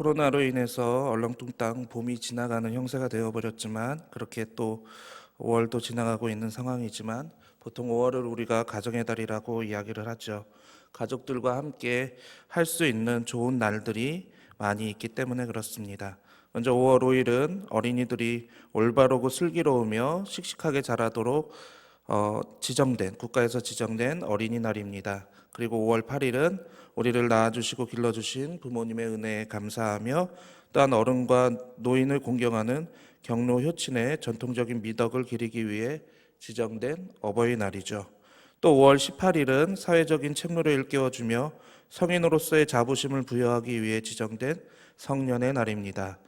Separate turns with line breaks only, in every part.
코로나로 인해서 얼렁뚱땅 봄이 지나가는 형세가 되어버렸지만 그렇게 또 5월도 지나가고 있는 상황이지만 보통 5월을 우리가 가정의 달이라고 이야기를 하죠. 가족들과 함께 할 수 있는 좋은 날들이 많이 있기 때문에 그렇습니다. 먼저 5월 5일은 어린이들이 올바르고 슬기로우며 씩씩하게 자라도록 국가에서 지정된 어린이날입니다. 그리고 5월 8일은 우리를 낳아주시고 길러주신 부모님의 은혜에 감사하며 또한 어른과 노인을 공경하는 경로 효친의 전통적인 미덕을 기리기 위해 지정된 어버이날이죠. 또 5월 18일은 사회적인 책무를 일깨워주며 성인으로서의 자부심을 부여하기 위해 지정된 성년의 날입니다.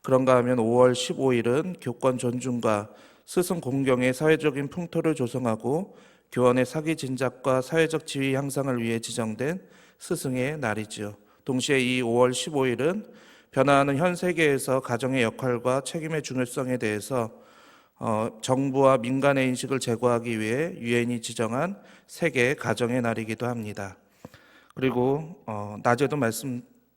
그런가 하면 5월 15일은 교권 존중과 스승 공경의 사회적인 풍토를 조성하고 교원의 사기 진작과 사회적 지위 향상을 위해 지정된 스승의 날이지요. 동시에 이 5월 15일은 변화하는 현 세계에서 가정의 역할과 책임의 중요성에 대해서 정부와 민간의 인식을 제고하기 위해 유엔이 지정한 세계 가정의 날이기도 합니다. 그리고 낮에도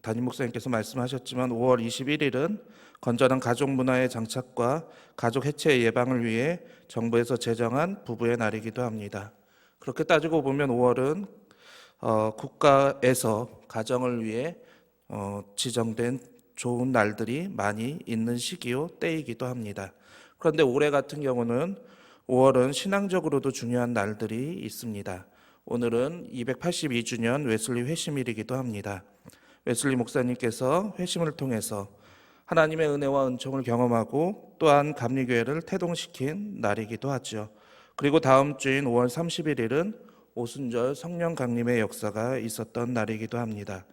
담임 목사님께서 말씀하셨지만 5월 21일은 건전한 가족 문화의 장착과 가족 해체 예방을 위해 정부에서 제정한 부부의 날이기도 합니다. 그렇게 따지고 보면 5월은 국가에서 가정을 위해 지정된 좋은 날들이 많이 있는 시기요 때이기도 합니다. 그런데 올해 같은 경우는 5월은 신앙적으로도 중요한 날들이 있습니다. 오늘은 282주년 웨슬리 회심일이기도 합니다. 웨슬리 목사님께서 회심을 통해서 하나님의 은혜와 은총을 경험하고 또한 감리교회를 태동시킨 날이기도 하죠. 그리고 다음 주인 5월 31일은 오순절 성령 강림의 역사가 있었던 날이기도 합니다.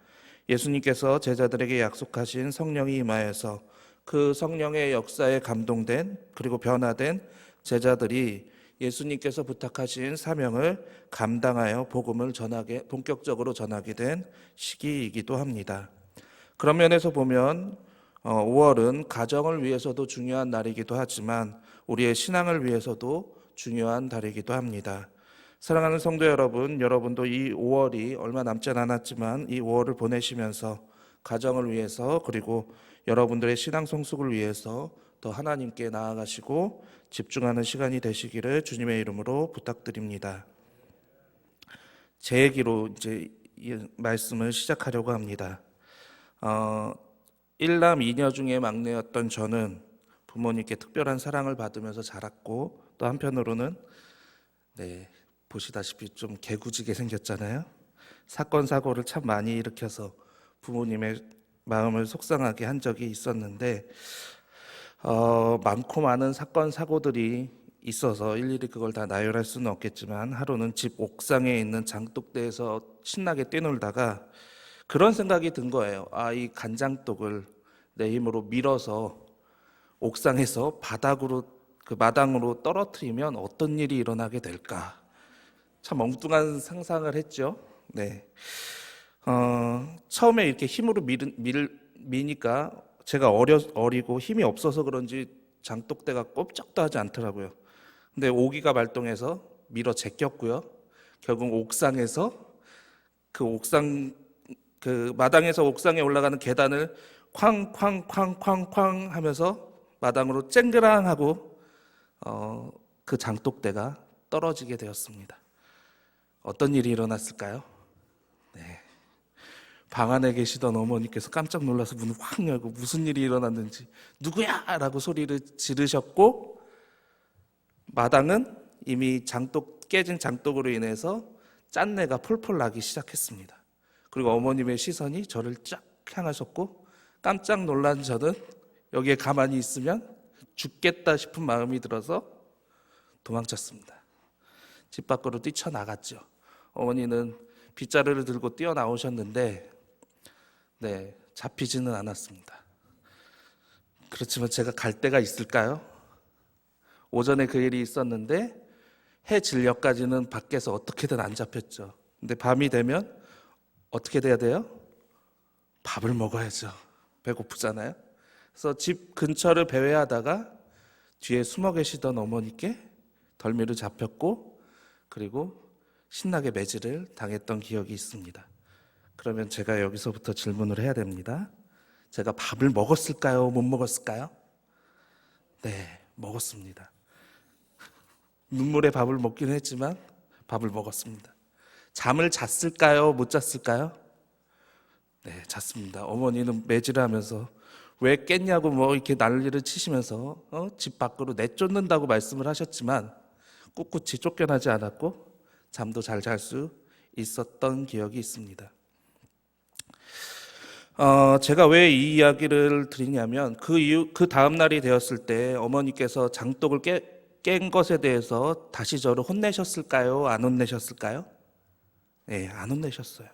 예수님께서 제자들에게 약속하신 성령이 임하여서 그 성령의 역사에 감동된 그리고 변화된 제자들이 예수님께서 부탁하신 사명을 감당하여 복음을 본격적으로 전하게 된 시기이기도 합니다. 그런 면에서 보면 5월은 가정을 위해서도 중요한 날이기도 하지만 우리의 신앙을 위해서도 중요한 달이기도 합니다. 사랑하는 성도 여러분, 여러분도 이 5월이 얼마 남지 않았지만 이 5월을 보내시면서 가정을 위해서 그리고 여러분들의 신앙 성숙을 위해서 더 하나님께 나아가시고 집중하는 시간이 되시기를 주님의 이름으로 부탁드립니다. 제 얘기로 이제 이 말씀을 시작하려고 합니다. 일남 이녀 중에 막내였던 저는 부모님께 특별한 사랑을 받으면서 자랐고 또 한편으로는 보시다시피 좀 개구지게 생겼잖아요. 사건 사고를 참 많이 일으켜서 부모님의 마음을 속상하게 한 적이 있었는데 많고 많은 사건 사고들이 있어서 일일이 그걸 다 나열할 수는 없겠지만 하루는 집 옥상에 있는 장독대에서 신나게 뛰놀다가 그런 생각이 든 거예요. 이 간장독을 내 힘으로 밀어서 옥상에서 마당으로 떨어뜨리면 어떤 일이 일어나게 될까? 참 엉뚱한 상상을 했죠. 처음에 이렇게 힘으로 미니까 제가 어리고 힘이 없어서 그런지 장독대가 꼼짝도 하지 않더라고요. 근데 오기가 발동해서 밀어 제꼈고요. 결국 마당에서 옥상에 올라가는 계단을 쾅쾅쾅쾅쾅 하면서 마당으로 쨍그랑하고 그 장독대가 떨어지게 되었습니다. 어떤 일이 일어났을까요? 방 안에 계시던 어머니께서 깜짝 놀라서 문을 확 열고 무슨 일이 일어났는지 누구야? 라고 소리를 지르셨고 마당은 이미 깨진 장독으로 인해서 짠내가 폴폴 나기 시작했습니다. 그리고 어머님의 시선이 저를 쫙 향하셨고 깜짝 놀란 저는 여기에 가만히 있으면 죽겠다 싶은 마음이 들어서 도망쳤습니다. 집 밖으로 뛰쳐나갔죠. 어머니는 빗자루를 들고 뛰어나오셨는데 잡히지는 않았습니다. 그렇지만 제가 갈 데가 있을까요? 오전에 그 일이 있었는데 해 진려까지는 밖에서 어떻게든 안 잡혔죠. 근데 밤이 되면 어떻게 돼야 돼요? 밥을 먹어야죠. 배고프잖아요. 그래서 집 근처를 배회하다가 뒤에 숨어 계시던 어머니께 덜미를 잡혔고 그리고 신나게 매질을 당했던 기억이 있습니다. 그러면 제가 여기서부터 질문을 해야 됩니다. 제가 밥을 먹었을까요? 못 먹었을까요? 네, 먹었습니다. 눈물의 밥을 먹긴 했지만 밥을 먹었습니다. 잠을 잤을까요? 못 잤을까요? 네, 잤습니다. 어머니는 매질하면서 왜 깼냐고 뭐 이렇게 난리를 치시면서 집 밖으로 내쫓는다고 말씀을 하셨지만 꿋꿋이 쫓겨나지 않았고 잠도 잘 잘 수 있었던 기억이 있습니다. 제가 왜 이 이야기를 드리냐면 그 다음 날이 되었을 때 어머니께서 장독을 깬 것에 대해서 다시 저를 혼내셨을까요? 안 혼내셨을까요? 네, 안 혼내셨어요.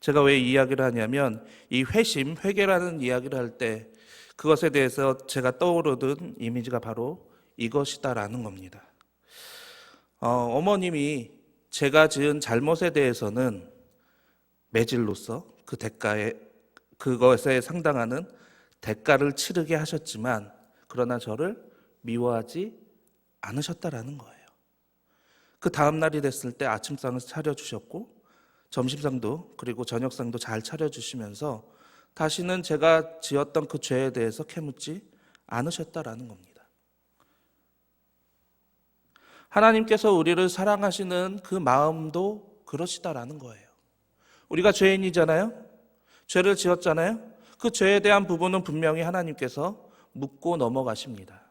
제가 왜 이 이야기를 하냐면 이 회개라는 이야기를 할 때 그것에 대해서 제가 떠오르던 이미지가 바로 이것이다라는 겁니다. 어머님이 제가 지은 잘못에 대해서는 매질로서 그것에 상당하는 대가를 치르게 하셨지만 그러나 저를 미워하지 않으셨다라는 거예요. 그 다음 날이 됐을 때 아침상을 차려주셨고 점심상도 그리고 저녁상도 잘 차려주시면서 다시는 제가 지었던 그 죄에 대해서 캐묻지 않으셨다라는 겁니다. 하나님께서 우리를 사랑하시는 그 마음도 그러시다라는 거예요. 우리가 죄인이잖아요. 죄를 지었잖아요. 그 죄에 대한 부분은 분명히 하나님께서 묻고 넘어가십니다.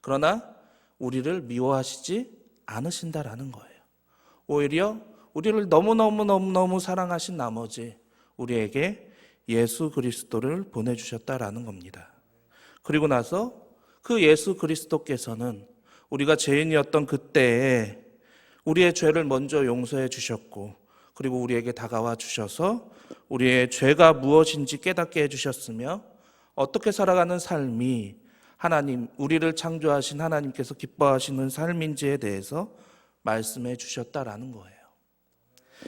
그러나 우리를 미워하시지 않으신다라는 거예요. 오히려 우리를 너무너무 사랑하신 나머지 우리에게 예수 그리스도를 보내주셨다라는 겁니다. 그리고 나서 그 예수 그리스도께서는 우리가 죄인이었던 그때에 우리의 죄를 먼저 용서해 주셨고 그리고 우리에게 다가와 주셔서 우리의 죄가 무엇인지 깨닫게 해주셨으며 어떻게 살아가는 삶이 우리를 창조하신 하나님께서 기뻐하시는 삶인지에 대해서 말씀해 주셨다라는 거예요.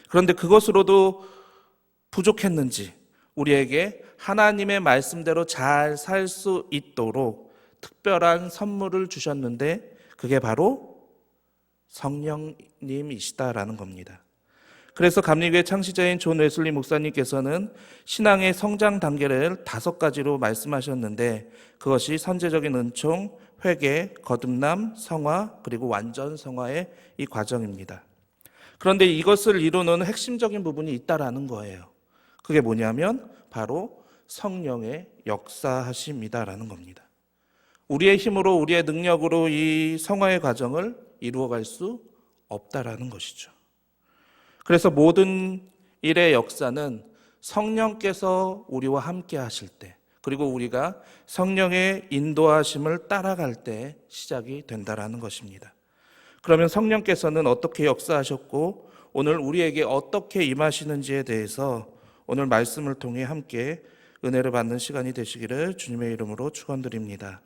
그런데 그것으로도 부족했는지 우리에게 하나님의 말씀대로 잘 살 수 있도록 특별한 선물을 주셨는데 그게 바로 성령님이시다라는 겁니다. 그래서 감리교회 창시자인 존 웨슬리 목사님께서는 신앙의 성장 단계를 5가지로 말씀하셨는데 그것이 선제적인 은총, 회개, 거듭남, 성화 그리고 완전 성화의 이 과정입니다. 그런데 이것을 이루는 핵심적인 부분이 있다라는 거예요. 그게 뭐냐면 바로 성령의 역사하심이다라는 겁니다. 우리의 힘으로 우리의 능력으로 이 성화의 과정을 이루어갈 수 없다라는 것이죠. 그래서 모든 일의 역사는 성령께서 우리와 함께 하실 때 그리고 우리가 성령의 인도하심을 따라갈 때 시작이 된다라는 것입니다. 그러면 성령께서는 어떻게 역사하셨고 오늘 우리에게 어떻게 임하시는지에 대해서 오늘 말씀을 통해 함께 은혜를 받는 시간이 되시기를 주님의 이름으로 축원드립니다.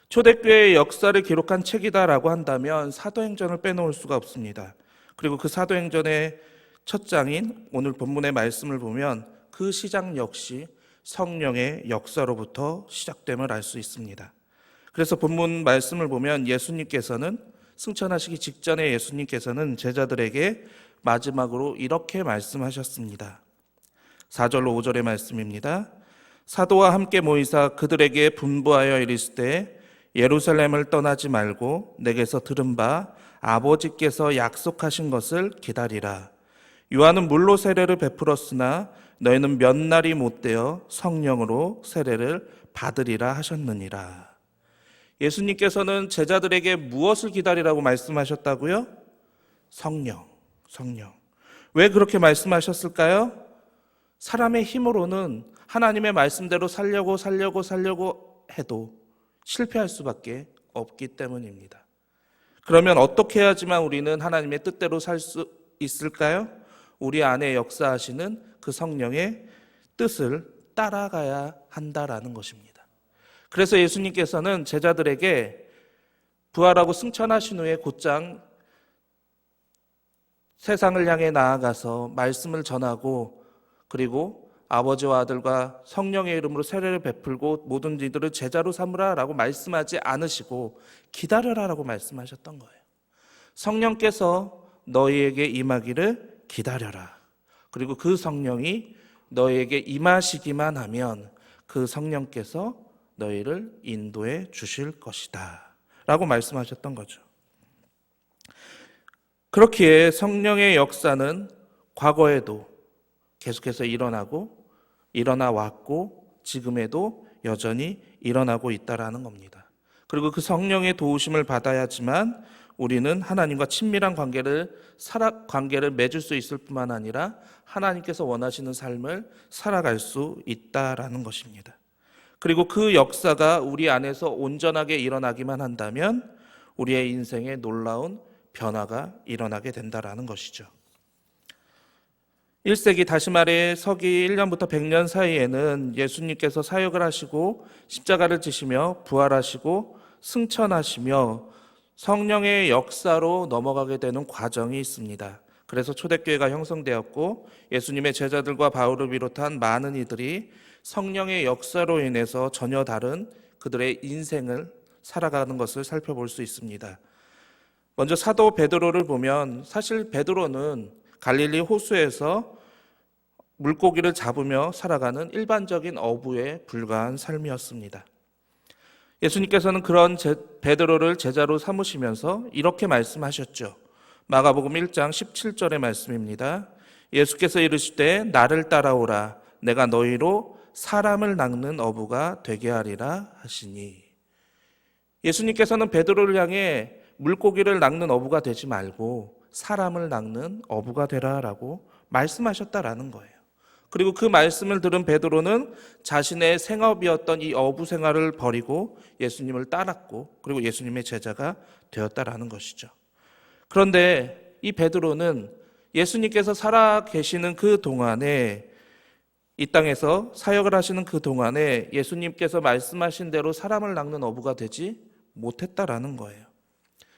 초대교회의 역사를 기록한 책이다라고 한다면 사도행전을 빼놓을 수가 없습니다. 그리고 그 사도행전의 첫 장인 오늘 본문의 말씀을 보면 그 시작 역시 성령의 역사로부터 시작됨을 알 수 있습니다. 그래서 본문 말씀을 보면 예수님께서는 승천하시기 직전에 예수님께서는 제자들에게 마지막으로 이렇게 말씀하셨습니다. 4절로 5절의 말씀입니다. 사도와 함께 모이사 그들에게 분부하여 이르시되 예루살렘을 떠나지 말고 내게서 들은 바 아버지께서 약속하신 것을 기다리라. 요한은 물로 세례를 베풀었으나 너희는 몇 날이 못되어 성령으로 세례를 받으리라 하셨느니라. 예수님께서는 제자들에게 무엇을 기다리라고 말씀하셨다고요? 성령. 왜 그렇게 말씀하셨을까요? 사람의 힘으로는 하나님의 말씀대로 살려고 해도 실패할 수밖에 없기 때문입니다. 그러면 어떻게 해야지만 우리는 하나님의 뜻대로 살 수 있을까요? 우리 안에 역사하시는 그 성령의 뜻을 따라가야 한다라는 것입니다. 그래서 예수님께서는 제자들에게 부활하고 승천하신 후에 곧장 세상을 향해 나아가서 말씀을 전하고 그리고 아버지와 아들과 성령의 이름으로 세례를 베풀고 모든 이들을 제자로 삼으라라고 말씀하지 않으시고 기다려라라고 말씀하셨던 거예요. 성령께서 너희에게 임하기를 기다려라. 그리고 그 성령이 너희에게 임하시기만 하면 그 성령께서 너희를 인도해 주실 것이다 라고 말씀하셨던 거죠. 그렇기에 성령의 역사는 과거에도 계속해서 일어나 왔고 지금에도 여전히 일어나고 있다라는 겁니다. 그리고 그 성령의 도우심을 받아야지만 우리는 하나님과 친밀한 관계를 맺을 수 있을 뿐만 아니라 하나님께서 원하시는 삶을 살아갈 수 있다라는 것입니다. 그리고 그 역사가 우리 안에서 온전하게 일어나기만 한다면 우리의 인생에 놀라운 변화가 일어나게 된다라는 것이죠. 1세기, 다시 말해 서기 1년부터 100년 사이에는 예수님께서 사역을 하시고 십자가를 지시며 부활하시고 승천하시며 성령의 역사로 넘어가게 되는 과정이 있습니다. 그래서 초대교회가 형성되었고 예수님의 제자들과 바울을 비롯한 많은 이들이 성령의 역사로 인해서 전혀 다른 그들의 인생을 살아가는 것을 살펴볼 수 있습니다. 먼저 사도 베드로를 보면 사실 베드로는 갈릴리 호수에서 물고기를 잡으며 살아가는 일반적인 어부에 불과한 삶이었습니다. 예수님께서는 그런 베드로를 제자로 삼으시면서 이렇게 말씀하셨죠. 마가복음 1장 17절의 말씀입니다. 예수께서 이르시되 나를 따라오라 내가 너희로 사람을 낚는 어부가 되게 하리라 하시니. 예수님께서는 베드로를 향해 물고기를 낚는 어부가 되지 말고 사람을 낚는 어부가 되라라고 말씀하셨다라는 거예요. 그리고 그 말씀을 들은 베드로는 자신의 생업이었던 이 어부 생활을 버리고 예수님을 따랐고 그리고 예수님의 제자가 되었다라는 것이죠. 그런데 이 베드로는 예수님께서 살아 계시는 그 동안에 이 땅에서 사역을 하시는 그 동안에 예수님께서 말씀하신 대로 사람을 낚는 어부가 되지 못했다라는 거예요.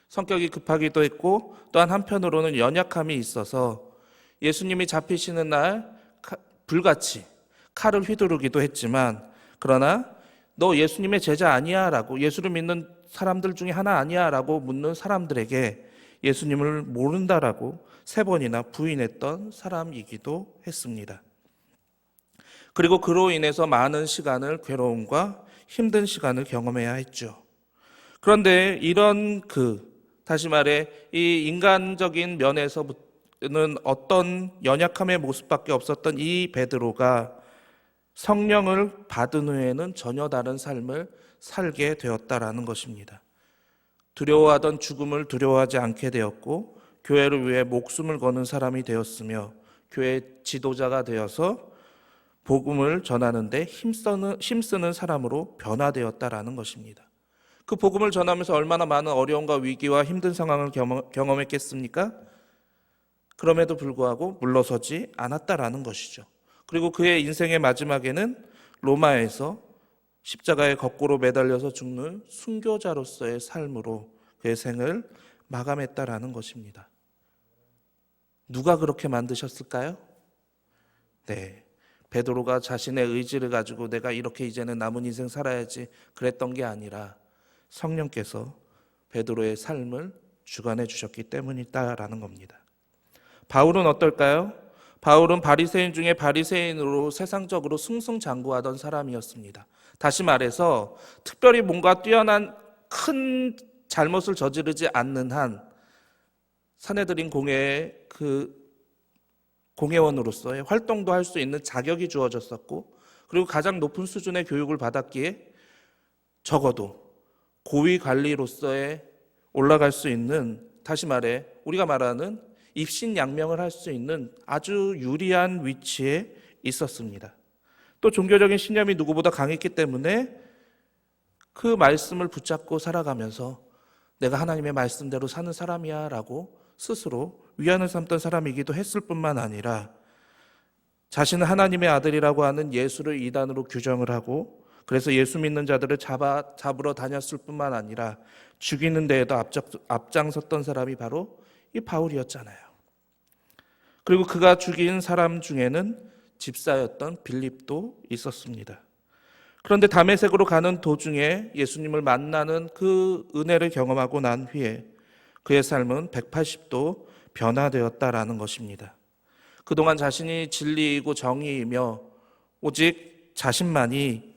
성격이 급하기도 했고 또한 한편으로는 연약함이 있어서 예수님이 잡히시는 날 불같이 칼을 휘두르기도 했지만 그러나 너 예수님의 제자 아니야 라고 예수를 믿는 사람들 중에 하나 아니야 라고 묻는 사람들에게 예수님을 모른다라고 3번이나 부인했던 사람이기도 했습니다. 그리고 그로 인해서 많은 시간을 괴로움과 힘든 시간을 경험해야 했죠. 그런데 이런 다시 말해 이 인간적인 면에서는 어떤 연약함의 모습밖에 없었던 이 베드로가 성령을 받은 후에는 전혀 다른 삶을 살게 되었다라는 것입니다. 두려워하던 죽음을 두려워하지 않게 되었고 교회를 위해 목숨을 거는 사람이 되었으며 교회 지도자가 되어서 복음을 전하는데 힘쓰는 사람으로 변화되었다라는 것입니다. 그 복음을 전하면서 얼마나 많은 어려움과 위기와 힘든 상황을 경험했겠습니까? 그럼에도 불구하고 물러서지 않았다라는 것이죠. 그리고 그의 인생의 마지막에는 로마에서 십자가에 거꾸로 매달려서 죽는 순교자로서의 삶으로 그의 생을 마감했다라는 것입니다. 누가 그렇게 만드셨을까요? 네, 베드로가 자신의 의지를 가지고 내가 이렇게 이제는 남은 인생 살아야지 그랬던 게 아니라 성령께서 베드로의 삶을 주관해 주셨기 때문이다라는 겁니다. 바울은 어떨까요? 바울은 바리새인 중에 바리새인으로 세상적으로 승승장구하던 사람이었습니다. 다시 말해서 특별히 뭔가 뛰어난 큰 잘못을 저지르지 않는 한 산헤드린 공회의 공회원으로서의 활동도 할 수 있는 자격이 주어졌었고 그리고 가장 높은 수준의 교육을 받았기에 적어도 고위 관리로서의 올라갈 수 있는, 다시 말해 우리가 말하는 입신양명을 할 수 있는 아주 유리한 위치에 있었습니다. 또 종교적인 신념이 누구보다 강했기 때문에 그 말씀을 붙잡고 살아가면서 내가 하나님의 말씀대로 사는 사람이야 라고 스스로 위안을 삼던 사람이기도 했을 뿐만 아니라 자신은 하나님의 아들이라고 하는 예수를 이단으로 규정을 하고 그래서 예수 믿는 자들을 잡으러 다녔을 뿐만 아니라 죽이는 데에도 앞장섰던 사람이 바로 이 바울이었잖아요. 그리고 그가 죽인 사람 중에는 집사였던 빌립도 있었습니다. 그런데 다메섹으로 가는 도중에 예수님을 만나는 그 은혜를 경험하고 난 후에 그의 삶은 180도 변화되었다라는 것입니다. 그동안 자신이 진리이고 정의이며 오직 자신만이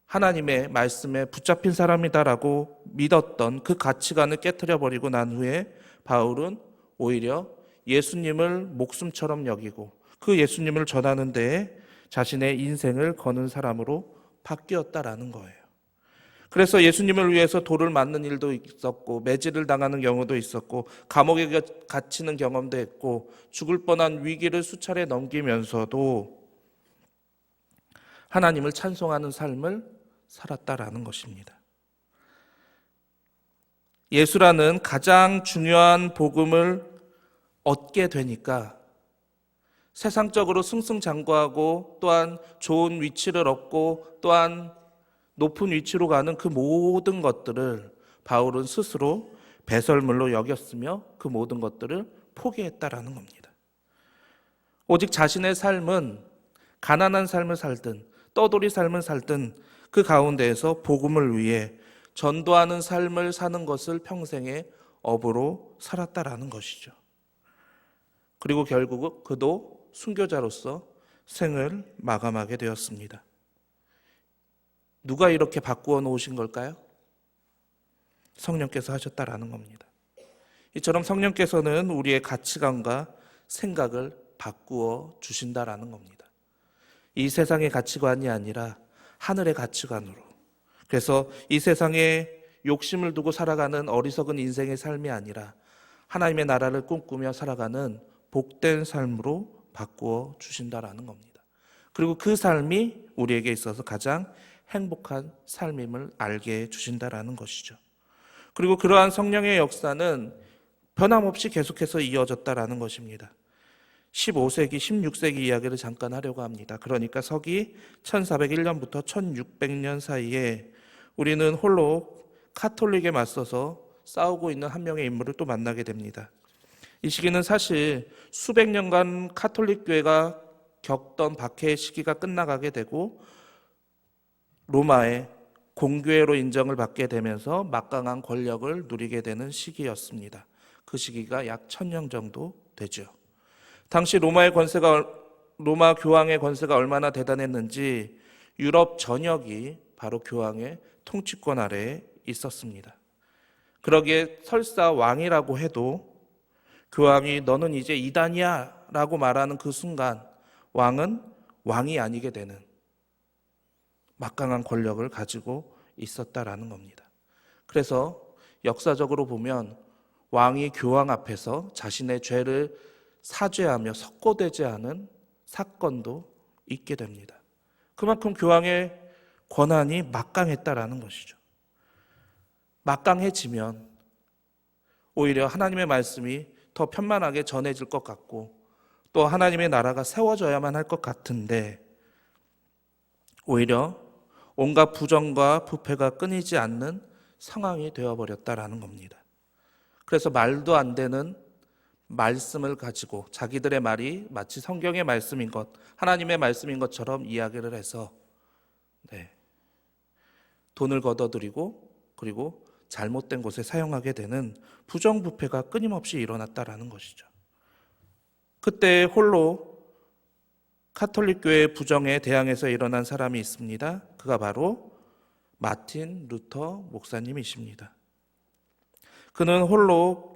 하나님의 말씀에 붙잡힌 사람이다라고 믿었던 그 가치관을 깨트려 버리고 난 후에 바울은 오히려 예수님을 목숨처럼 여기고 그 예수님을 전하는 데에 자신의 인생을 거는 사람으로 바뀌었다라는 거예요. 그래서 예수님을 위해서 돌을 맞는 일도 있었고 매질을 당하는 경우도 있었고 감옥에 갇히는 경험도 했고 죽을 뻔한 위기를 수차례 넘기면서도 하나님을 찬송하는 삶을 살았다라는 것입니다. 예수라는 가장 중요한 복음을 얻게 되니까 세상적으로 승승장구하고 또한 좋은 위치를 얻고 또한 높은 위치로 가는 그 모든 것들을 바울은 스스로 배설물로 여겼으며 그 모든 것들을 포기했다라는 겁니다. 오직 자신의 삶은 가난한 삶을 살든 떠돌이 삶을 살든 그 가운데에서 복음을 위해 전도하는 삶을 사는 것을 평생의 업으로 살았다라는 것이죠. 그리고 결국 그도 순교자로서 생을 마감하게 되었습니다. 누가 이렇게 바꾸어 놓으신 걸까요? 성령께서 하셨다라는 겁니다. 이처럼 성령께서는 우리의 가치관과 생각을 바꾸어 주신다라는 겁니다. 이 세상의 가치관이 아니라 하늘의 가치관으로. 그래서 이 세상에 욕심을 두고 살아가는 어리석은 인생의 삶이 아니라 하나님의 나라를 꿈꾸며 살아가는 복된 삶으로 바꾸어 주신다라는 겁니다. 그리고 그 삶이 우리에게 있어서 가장 행복한 삶임을 알게 해 주신다라는 것이죠. 그리고 그러한 성령의 역사는 변함없이 계속해서 이어졌다라는 것입니다. 15세기, 16세기 이야기를 잠깐 하려고 합니다. 그러니까 서기 1401년부터 1600년 사이에 우리는 홀로 카톨릭에 맞서서 싸우고 있는 한 명의 인물을 또 만나게 됩니다. 이 시기는 사실 수백 년간 카톨릭 교회가 겪던 박해의 시기가 끝나가게 되고 로마의 공교회로 인정을 받게 되면서 막강한 권력을 누리게 되는 시기였습니다. 그 시기가 약 1000년 정도 되죠. 당시 로마 교황의 권세가 얼마나 대단했는지 유럽 전역이 바로 교황의 통치권 아래에 있었습니다. 그러기에 설사 왕이라고 해도 교황이 너는 이제 이단이야 라고 말하는 그 순간 왕은 왕이 아니게 되는 막강한 권력을 가지고 있었다라는 겁니다. 그래서 역사적으로 보면 왕이 교황 앞에서 자신의 죄를 사죄하며 석고대죄하는 사건도 있게 됩니다. 그만큼 교황의 권한이 막강했다라는 것이죠. 막강해지면 오히려 하나님의 말씀이 더 편만하게 전해질 것 같고 또 하나님의 나라가 세워져야만 할 것 같은데 오히려 온갖 부정과 부패가 끊이지 않는 상황이 되어버렸다라는 겁니다. 그래서 말도 안 되는 말씀을 가지고 자기들의 말이 마치 성경의 말씀인 것, 하나님의 말씀인 것처럼 이야기를 해서 돈을 걷어들이고 그리고 잘못된 곳에 사용하게 되는 부정부패가 끊임없이 일어났다라는 것이죠. 그때 홀로 카톨릭 교회의 부정에 대항해서 일어난 사람이 있습니다. 그가 바로 마틴 루터 목사님이십니다. 그는 홀로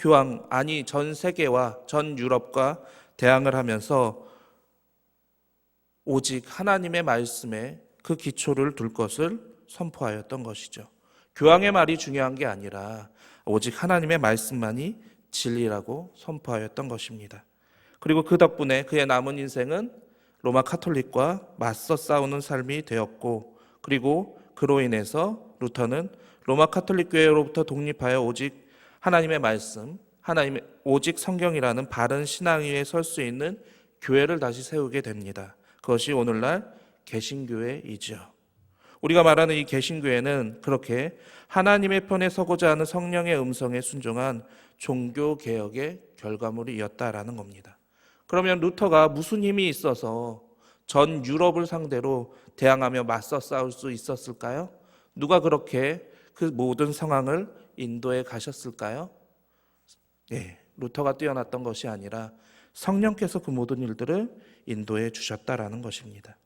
전 세계와 전 유럽과 대항을 하면서 오직 하나님의 말씀에 그 기초를 둘 것을 선포하였던 것이죠. 교황의 말이 중요한 게 아니라 오직 하나님의 말씀만이 진리라고 선포하였던 것입니다. 그리고 그 덕분에 그의 남은 인생은 로마 카톨릭과 맞서 싸우는 삶이 되었고 그리고 그로 인해서 루터는 로마 카톨릭 교회로부터 독립하여 오직 하나님의 말씀, 오직 성경이라는 바른 신앙 위에 설 수 있는 교회를 다시 세우게 됩니다. 그것이 오늘날 개신교회이죠. 우리가 말하는 이 개신교회는 그렇게 하나님의 편에 서고자 하는 성령의 음성에 순종한 종교개혁의 결과물이었다라는 겁니다. 그러면 루터가 무슨 힘이 있어서 전 유럽을 상대로 대항하며 맞서 싸울 수 있었을까요? 누가 그렇게 그 모든 상황을 인도에 가셨을까요? 루터가 뛰어났던 것이 아니라 성령께서 그 모든 일들을 인도해 주셨다라는 것입니다.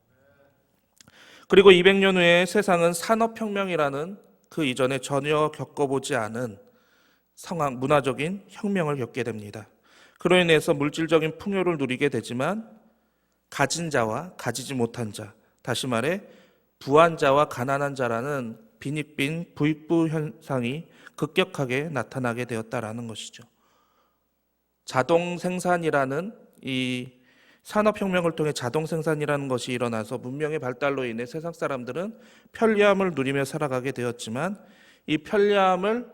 그리고 200년 후에 세상은 산업혁명이라는 그 이전에 전혀 겪어보지 않은 상황, 문화적인 혁명을 겪게 됩니다. 그로 인해서 물질적인 풍요를 누리게 되지만 가진 자와 가지지 못한 자, 다시 말해 부한 자와 가난한 자라는 빈익빈 부익부 현상이 급격하게 나타나게 되었다라는 것이죠. 자동 생산이라는 이 산업혁명을 통해 자동 생산이라는 것이 일어나서 문명의 발달로 인해 세상 사람들은 편리함을 누리며 살아가게 되었지만 이 편리함을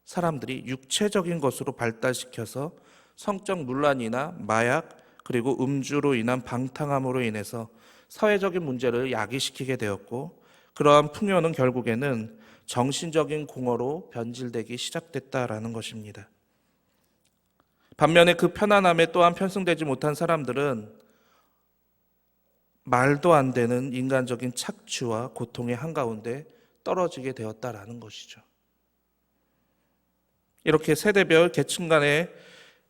사람들이 육체적인 것으로 발달시켜서 성적 문란이나 마약 그리고 음주로 인한 방탕함으로 인해서 사회적인 문제를 야기시키게 되었고, 그러한 풍요는 결국에는 정신적인 공허로 변질되기 시작됐다라는 것입니다. 반면에 그 편안함에 또한 편승되지 못한 사람들은 말도 안 되는 인간적인 착취와 고통의 한가운데 떨어지게 되었다라는 것이죠. 이렇게 세대별 계층 간의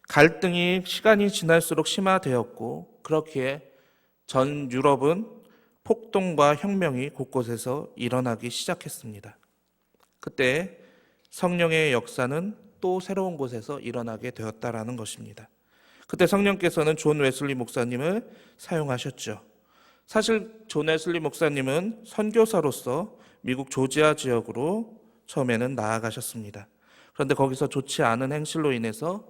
갈등이 시간이 지날수록 심화되었고, 그렇기에 전 유럽은 폭동과 혁명이 곳곳에서 일어나기 시작했습니다. 그때 성령의 역사는 또 새로운 곳에서 일어나게 되었다라는 것입니다. 그때 성령께서는 존 웨슬리 목사님을 사용하셨죠. 사실 존 웨슬리 목사님은 선교사로서 미국 조지아 지역으로 처음에는 나아가셨습니다. 그런데 거기서 좋지 않은 행실로 인해서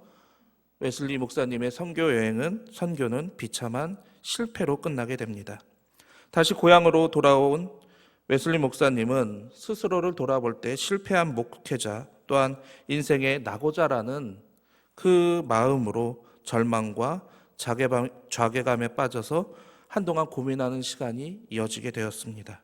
웨슬리 목사님의 선교는 비참한 실패로 끝나게 됩니다. 다시 고향으로 돌아온 웨슬리 목사님은 스스로를 돌아볼 때 실패한 목회자, 또한 인생의 낙오자라는 그 마음으로 절망과 자괴감에 빠져서 한동안 고민하는 시간이 이어지게 되었습니다.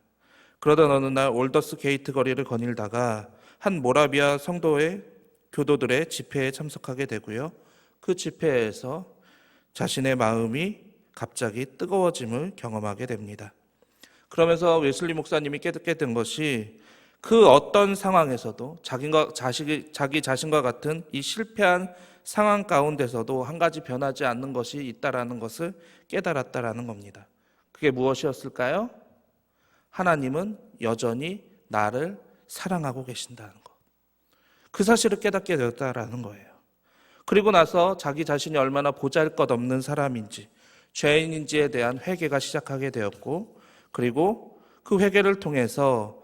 그러던 어느 날 올더스 게이트 거리를 거닐다가 한 모라비아 성도의 교도들의 집회에 참석하게 되고요. 그 집회에서 자신의 마음이 갑자기 뜨거워짐을 경험하게 됩니다. 그러면서 웨슬리 목사님이 깨닫게 된 것이 그 어떤 상황에서도 자기 자신과 같은 이 실패한 상황 가운데서도 한 가지 변하지 않는 것이 있다라는 것을 깨달았다라는 겁니다. 그게 무엇이었을까요? 하나님은 여전히 나를 사랑하고 계신다는 것. 그 사실을 깨닫게 되었다라는 거예요. 그리고 나서 자기 자신이 얼마나 보잘것없는 사람인지, 죄인인지에 대한 회개가 시작하게 되었고, 그리고 그 회개를 통해서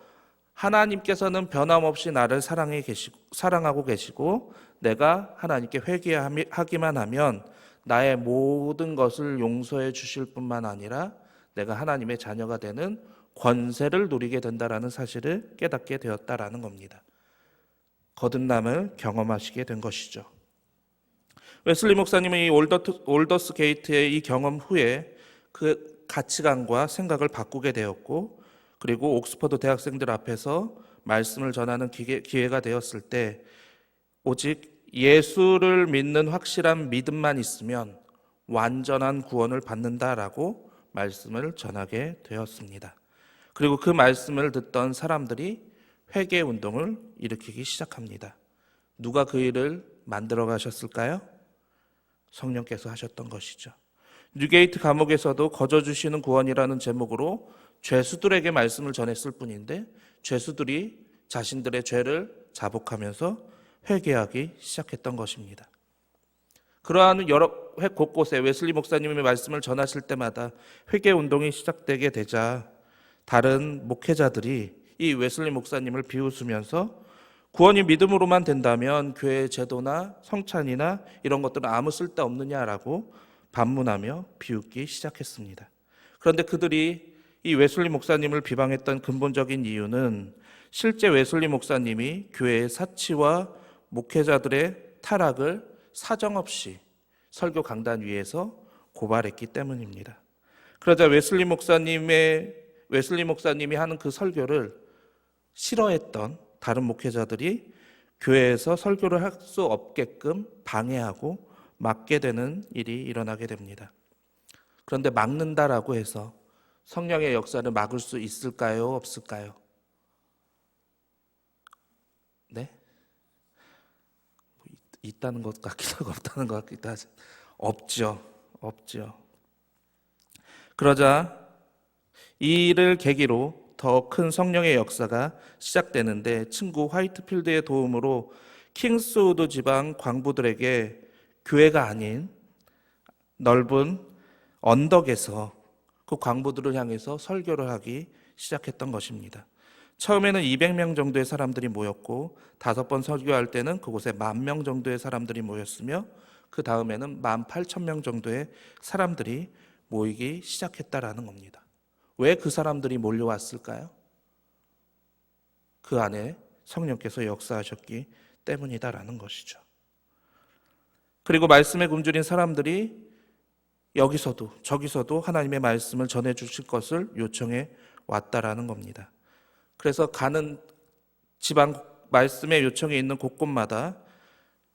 하나님께서는 변함없이 나를 사랑하고 계시고 내가 하나님께 회개하기만 하면 나의 모든 것을 용서해 주실 뿐만 아니라 내가 하나님의 자녀가 되는 권세를 누리게 된다라는 사실을 깨닫게 되었다라는 겁니다. 거듭남을 경험하시게 된 것이죠. 웨슬리 목사님은 이 올더스 게이트의 이 경험 후에 그 가치관과 생각을 바꾸게 되었고, 그리고 옥스퍼드 대학생들 앞에서 말씀을 전하는 기회가 되었을 때 오직 예수를 믿는 확실한 믿음만 있으면 완전한 구원을 받는다라고 말씀을 전하게 되었습니다. 그리고 그 말씀을 듣던 사람들이 회개 운동을 일으키기 시작합니다. 누가 그 일을 만들어 가셨을까요? 성령께서 하셨던 것이죠. 뉴게이트 감옥에서도 거저 주시는 구원이라는 제목으로 죄수들에게 말씀을 전했을 뿐인데 죄수들이 자신들의 죄를 자복하면서 회개하기 시작했던 것입니다. 그러한 여러 곳곳에 웨슬리 목사님의 말씀을 전하실 때마다 회개 운동이 시작되게 되자 다른 목회자들이 이 웨슬리 목사님을 비웃으면서 구원이 믿음으로만 된다면 교회의 제도나 성찬이나 이런 것들은 아무 쓸데없느냐라고 반문하며 비웃기 시작했습니다. 그런데 그들이 이 웨슬리 목사님을 비방했던 근본적인 이유는 실제 웨슬리 목사님이 교회의 사치와 목회자들의 타락을 사정없이 설교 강단 위에서 고발했기 때문입니다. 그러자 웨슬리 목사님이 하는 그 설교를 싫어했던 다른 목회자들이 교회에서 설교를 할 수 없게끔 방해하고 막게 되는 일이 일어나게 됩니다. 그런데 막는다라고 해서 성령의 역사를 막을 수 있을까요? 없을까요? 네? 있다는 것 같기도 하고 없다는 것 같기도 하죠. 없죠. 없죠. 그러자 이 일을 계기로 더 큰 성령의 역사가 시작되는데 친구 화이트필드의 도움으로 킹스우드 지방 광부들에게 교회가 아닌 넓은 언덕에서 그 광부들을 향해서 설교를 하기 시작했던 것입니다. 처음에는 200명 정도의 사람들이 모였고 5번 설교할 때는 그곳에 10,000명 정도의 사람들이 모였으며 그 다음에는 18,000명 정도의 사람들이 모이기 시작했다라는 겁니다. 왜 그 사람들이 몰려왔을까요? 그 안에 성령께서 역사하셨기 때문이다라는 것이죠. 그리고 말씀에 굶주린 사람들이 여기서도 저기서도 하나님의 말씀을 전해 주실 것을 요청해 왔다라는 겁니다. 그래서 가는 지방 말씀의 요청이 있는 곳곳마다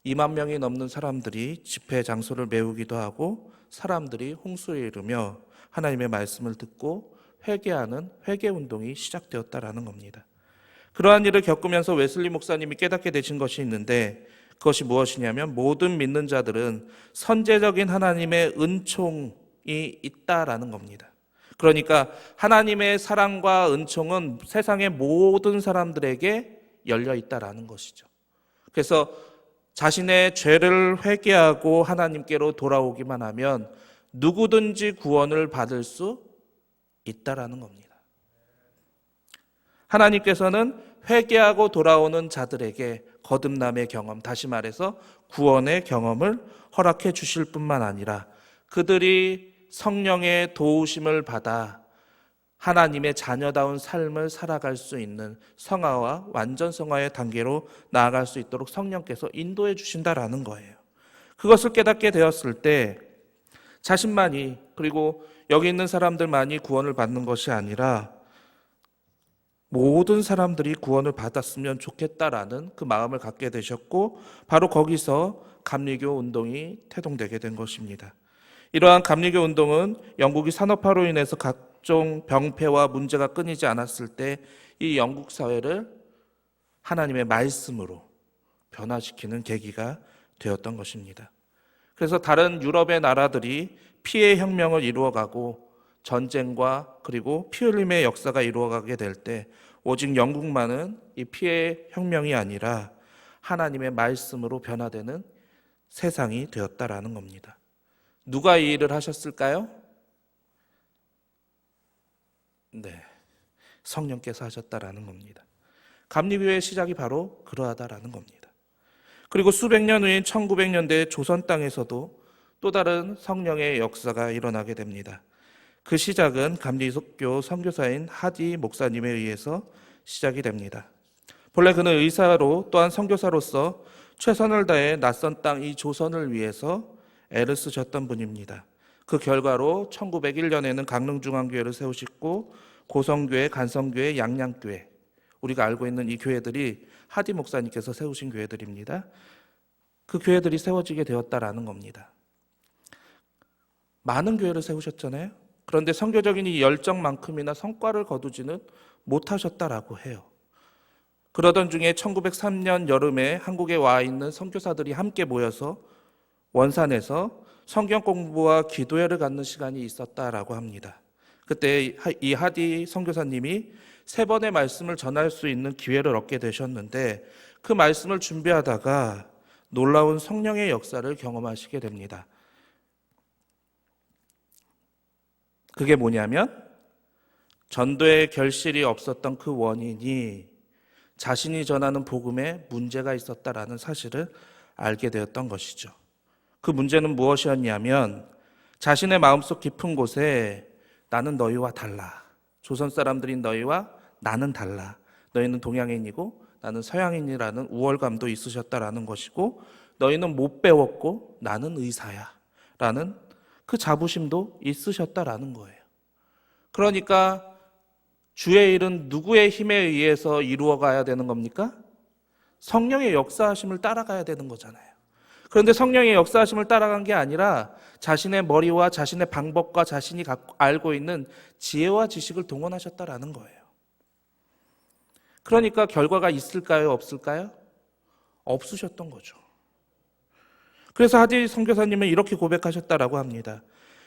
2만 명이 넘는 사람들이 집회 장소를 메우기도 하고 사람들이 홍수에 이르며 하나님의 말씀을 듣고 회개하는 회개 운동이 시작되었다라는 겁니다. 그러한 일을 겪으면서 웨슬리 목사님이 깨닫게 되신 것이 있는데 그것이 무엇이냐면 모든 믿는 자들은 선제적인 하나님의 은총이 있다라는 겁니다. 그러니까 하나님의 사랑과 은총은 세상의 모든 사람들에게 열려 있다라는 것이죠. 그래서 자신의 죄를 회개하고 하나님께로 돌아오기만 하면 누구든지 구원을 받을 수 있다라는 겁니다. 하나님께서는 회개하고 돌아오는 자들에게 거듭남의 경험, 다시 말해서 구원의 경험을 허락해 주실 뿐만 아니라 그들이 성령의 도우심을 받아 하나님의 자녀다운 삶을 살아갈 수 있는 성화와 완전 성화의 단계로 나아갈 수 있도록 성령께서 인도해 주신다라는 거예요. 그것을 깨닫게 되었을 때 자신만이 그리고 여기 있는 사람들만이 구원을 받는 것이 아니라 모든 사람들이 구원을 받았으면 좋겠다라는 그 마음을 갖게 되셨고 바로 거기서 감리교 운동이 태동되게 된 것입니다. 이러한 감리교 운동은 영국이 산업화로 인해서 각종 병폐와 문제가 끊이지 않았을 때 이 영국 사회를 하나님의 말씀으로 변화시키는 계기가 되었던 것입니다. 그래서 다른 유럽의 나라들이 피해 혁명을 이루어가고 전쟁과 그리고 피 흘림의 역사가 이루어가게 될 때 오직 영국만은 이 피해 혁명이 아니라 하나님의 말씀으로 변화되는 세상이 되었다라는 겁니다. 누가 이 일을 하셨을까요? 네, 성령께서 하셨다라는 겁니다. 감리교의 시작이 바로 그러하다라는 겁니다. 그리고 수백 년 후인 1900년대 조선 땅에서도 또 다른 성령의 역사가 일어나게 됩니다. 그 시작은 감리교 선교사인 하디 목사님에 의해서 시작이 됩니다. 본래 그는 의사로 또한 선교사로서 최선을 다해 낯선 땅 이 조선을 위해서 애를 쓰셨던 분입니다. 그 결과로 1901년에는 강릉중앙교회를 세우시고 고성교회, 간성교회, 양양교회, 우리가 알고 있는 이 교회들이 하디 목사님께서 세우신 교회들입니다. 그 교회들이 세워지게 되었다라는 겁니다. 많은 교회를 세우셨잖아요. 그런데 선교적인 이 열정만큼이나 성과를 거두지는 못하셨다라고 해요. 그러던 중에 1903년 여름에 한국에 와 있는 선교사들이 함께 모여서 원산에서 성경 공부와 기도회를 갖는 시간이 있었다라고 합니다. 그때 이 하디 선교사님이 3번의 말씀을 전할 수 있는 기회를 얻게 되셨는데 그 말씀을 준비하다가 놀라운 성령의 역사를 경험하시게 됩니다. 그게 뭐냐면 전도의 결실이 없었던 그 원인이 자신이 전하는 복음에 문제가 있었다라는 사실을 알게 되었던 것이죠. 그 문제는 무엇이었냐면 자신의 마음속 깊은 곳에 나는 너희와 달라. 조선 사람들인 너희와 나는 달라. 너희는 동양인이고 나는 서양인이라는 우월감도 있으셨다라는 것이고 너희는 못 배웠고 나는 의사야. 라는 그 자부심도 있으셨다라는 거예요. 그러니까 주의 일은 누구의 힘에 의해서 이루어가야 되는 겁니까? 성령의 역사하심을 따라가야 되는 거잖아요. 그런데 성령의 역사하심을 따라간 게 아니라 자신의 머리와 자신의 방법과 자신이 알고 있는 지혜와 지식을 동원하셨다라는 거예요. 그러니까 결과가 있을까요? 없을까요? 없으셨던 거죠. 그래서 하디 선교사님은 이렇게 고백하셨다라고 합니다.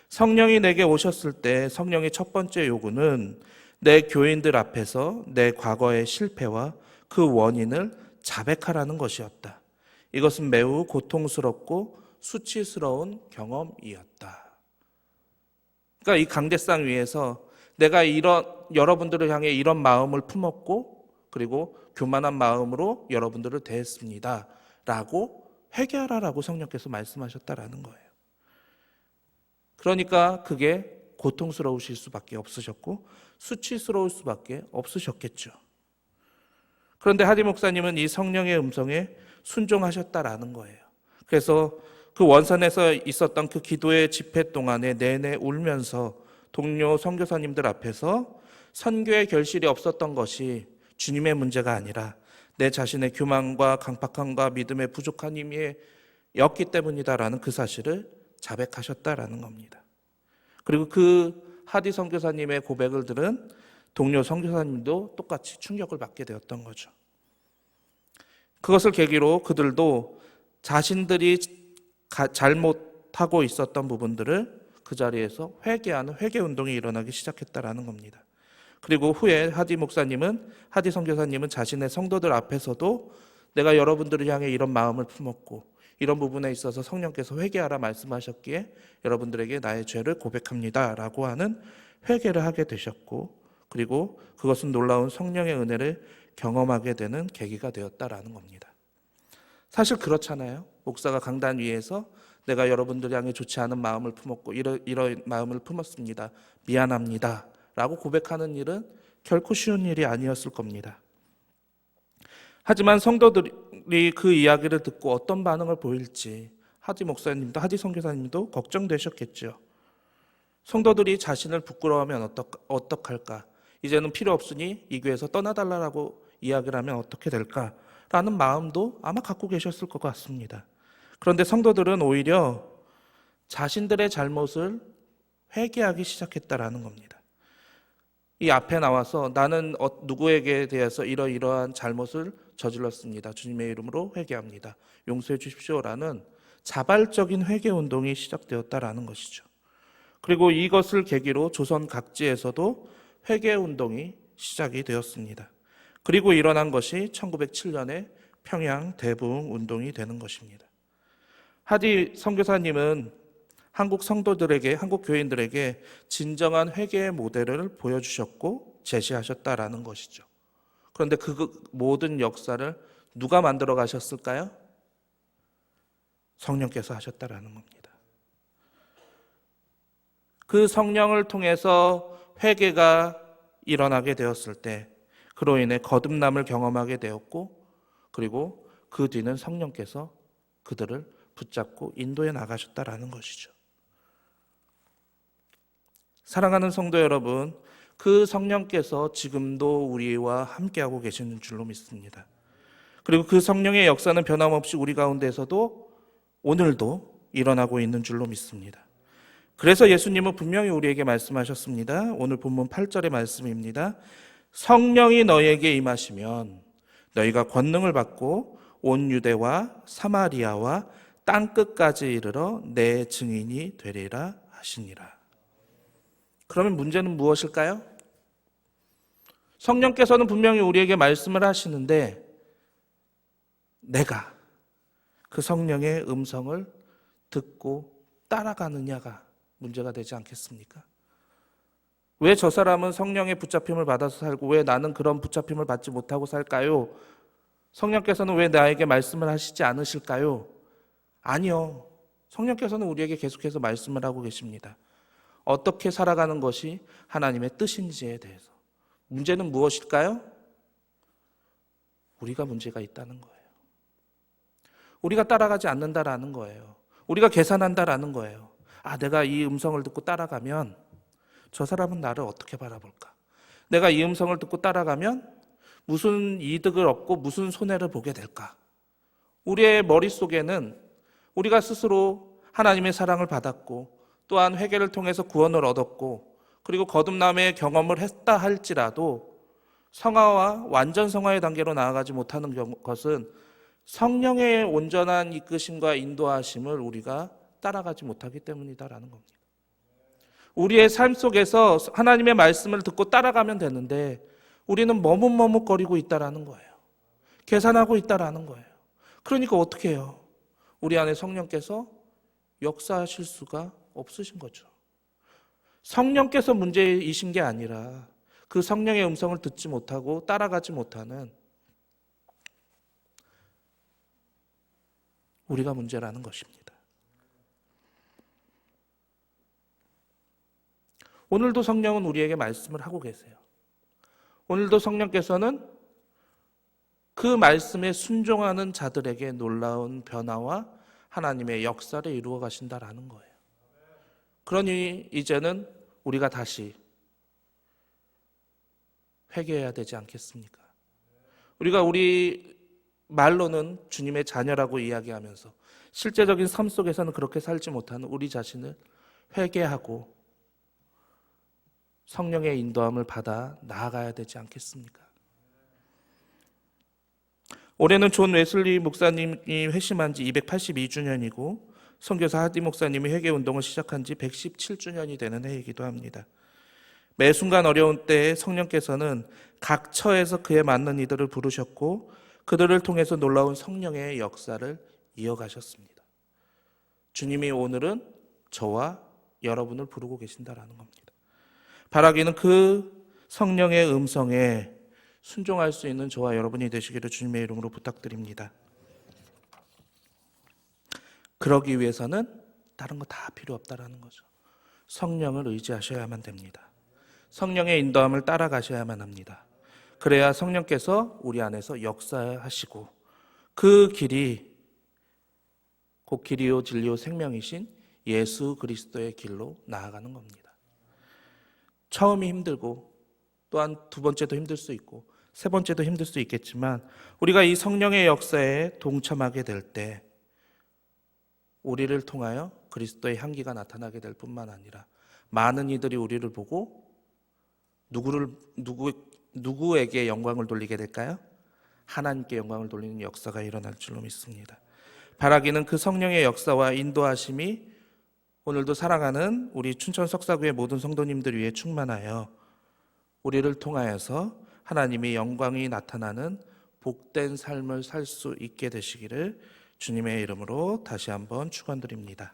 성령이 내게 오셨을 때 성령의 첫 번째 요구는 내 교인들 앞에서 내 과거의 실패와 그 원인을 자백하라는 것이었다. 이것은 매우 고통스럽고 수치스러운 경험이었다. 그러니까 이 강대상 위에서 내가 여러분들을 향해 이런 마음을 품었고 그리고 교만한 마음으로 여러분들을 대했습니다 라고 회개하라라고 성령께서 말씀하셨다라는 거예요. 그러니까 그게 고통스러우실 수밖에 없으셨고 수치스러울 수밖에 없으셨겠죠. 그런데 하디 목사님은 이 성령의 음성에 순종하셨다라는 거예요. 그래서 그 원산에서 있었던 그 기도의 집회 동안에 내내 울면서 동료 선교사님들 앞에서 선교의 결실이 없었던 것이 주님의 문제가 아니라 내 자신의 교만과 강팍함과 믿음의 부족한 힘이었기 때문이다라는 그 사실을 자백하셨다라는 겁니다. 그리고 그 하디 선교사님의 고백을 들은 동료 선교사님도 똑같이 충격을 받게 되었던 거죠. 그것을 계기로 그들도 자신들이 잘못하고 있었던 부분들을 그 자리에서 회개하는 회개운동이 일어나기 시작했다라는 겁니다. 그리고 후에 하디 선교사님은 자신의 성도들 앞에서도 내가 여러분들을 향해 이런 마음을 품었고 이런 부분에 있어서 성령께서 회개하라 말씀하셨기에 여러분들에게 나의 죄를 고백합니다 라고 하는 회개를 하게 되셨고, 그리고 그것은 놀라운 성령의 은혜를 경험하게 되는 계기가 되었다라는 겁니다. 사실 그렇잖아요. 목사가 강단 위에서 내가 여러분들 향해 좋지 않은 마음을 품었고 이런 마음을 품었습니다, 미안합니다 라고 고백하는 일은 결코 쉬운 일이 아니었을 겁니다. 하지만 성도들이 그 이야기를 듣고 어떤 반응을 보일지 하디 목사님도 하디 선교사님도 걱정되셨겠죠. 성도들이 자신을 부끄러워하면 어떡할까? 이제는 필요 없으니 이 교회에서 떠나달라고 이야기를 하면 어떻게 될까라는 마음도 아마 갖고 계셨을 것 같습니다. 그런데 성도들은 오히려 자신들의 잘못을 회개하기 시작했다라는 겁니다. 이 앞에 나와서 나는 누구에게 대해서 이러이러한 잘못을 저질렀습니다. 주님의 이름으로 회개합니다. 용서해 주십시오라는 자발적인 회개 운동이 시작되었다라는 것이죠. 그리고 이것을 계기로 조선 각지에서도 회개 운동이 시작이 되었습니다. 그리고 일어난 것이 1907년에 평양 대부흥 운동이 되는 것입니다. 하디 선교사님은 한국 성도들에게, 한국 교인들에게 진정한 회개의 모델을 보여주셨고 제시하셨다라는 것이죠. 그런데 그 모든 역사를 누가 만들어 가셨을까요? 성령께서 하셨다라는 겁니다. 그 성령을 통해서 회개가 일어나게 되었을 때 그로 인해 거듭남을 경험하게 되었고, 그리고 그 뒤는 성령께서 그들을 붙잡고 인도해 나가셨다라는 것이죠. 사랑하는 성도 여러분, 그 성령께서 지금도 우리와 함께하고 계시는 줄로 믿습니다. 그리고 그 성령의 역사는 변함없이 우리 가운데서도 오늘도 일어나고 있는 줄로 믿습니다. 그래서 예수님은 분명히 우리에게 말씀하셨습니다. 오늘 본문 8절의 말씀입니다. 성령이 너희에게 임하시면 너희가 권능을 받고 온 유대와 사마리아와 땅끝까지 이르러 내 증인이 되리라 하시니라. 그러면 문제는 무엇일까요? 성령께서는 분명히 우리에게 말씀을 하시는데 내가 그 성령의 음성을 듣고 따라가느냐가 문제가 되지 않겠습니까? 왜 저 사람은 성령의 붙잡힘을 받아서 살고 왜 나는 그런 붙잡힘을 받지 못하고 살까요? 성령께서는 왜 나에게 말씀을 하시지 않으실까요? 아니요. 성령께서는 우리에게 계속해서 말씀을 하고 계십니다. 어떻게 살아가는 것이 하나님의 뜻인지에 대해서. 문제는 무엇일까요? 우리가 문제가 있다는 거예요. 우리가 따라가지 않는다라는 거예요. 우리가 계산한다라는 거예요. 내가 이 음성을 듣고 따라가면 저 사람은 나를 어떻게 바라볼까? 내가 이 음성을 듣고 따라가면 무슨 이득을 얻고 무슨 손해를 보게 될까? 우리의 머릿속에는 우리가 스스로 하나님의 사랑을 받았고 또한 회개를 통해서 구원을 얻었고 그리고 거듭남의 경험을 했다 할지라도 성화와 완전 성화의 단계로 나아가지 못하는 것은 성령의 온전한 이끄심과 인도하심을 우리가 따라가지 못하기 때문이다라는 겁니다. 우리의 삶 속에서 하나님의 말씀을 듣고 따라가면 되는데 우리는 머뭇머뭇거리고 있다라는 거예요. 계산하고 있다라는 거예요. 그러니까 어떻게 해요? 우리 안에 성령께서 역사하실 수가 없으신 거죠. 성령께서 문제이신 게 아니라 그 성령의 음성을 듣지 못하고 따라가지 못하는 우리가 문제라는 것입니다. 오늘도 성령은 우리에게 말씀을 하고 계세요. 오늘도 성령께서는 그 말씀에 순종하는 자들에게 놀라운 변화와 하나님의 역사를 이루어 가신다라는 거예요. 그러니 이제는 우리가 다시 회개해야 되지 않겠습니까? 우리가 우리 말로는 주님의 자녀라고 이야기하면서 실제적인 삶 속에서는 그렇게 살지 못하는 우리 자신을 회개하고 성령의 인도함을 받아 나아가야 되지 않겠습니까? 올해는 존 웨슬리 목사님이 회심한 지 282주년이고 선교사 하디 목사님이 회개운동을 시작한 지 117주년이 되는 해이기도 합니다. 매 순간 어려운 때에 성령께서는 각 처에서 그에 맞는 이들을 부르셨고 그들을 통해서 놀라운 성령의 역사를 이어가셨습니다. 주님이 오늘은 저와 여러분을 부르고 계신다라는 겁니다. 바라기는 그 성령의 음성에 순종할 수 있는 저와 여러분이 되시기를 주님의 이름으로 부탁드립니다. 그러기 위해서는 다른 거 다 필요 없다라는 거죠. 성령을 의지하셔야만 됩니다. 성령의 인도함을 따라가셔야만 합니다. 그래야 성령께서 우리 안에서 역사하시고 그 길이 곧 길이요 진리요 생명이신 예수 그리스도의 길로 나아가는 겁니다. 처음이 힘들고 또한 두 번째도 힘들 수 있고 세 번째도 힘들 수 있겠지만 우리가 이 성령의 역사에 동참하게 될 때 우리를 통하여 그리스도의 향기가 나타나게 될 뿐만 아니라 많은 이들이 우리를 보고 누구에게 영광을 돌리게 될까요? 하나님께 영광을 돌리는 역사가 일어날 줄로 믿습니다. 바라기는 그 성령의 역사와 인도하심이 오늘도 사랑하는 우리 춘천 석사구의 모든 성도님들 위해 충만하여 우리를 통하여서 하나님의 영광이 나타나는 복된 삶을 살 수 있게 되시기를 주님의 이름으로 다시 한번 축원드립니다.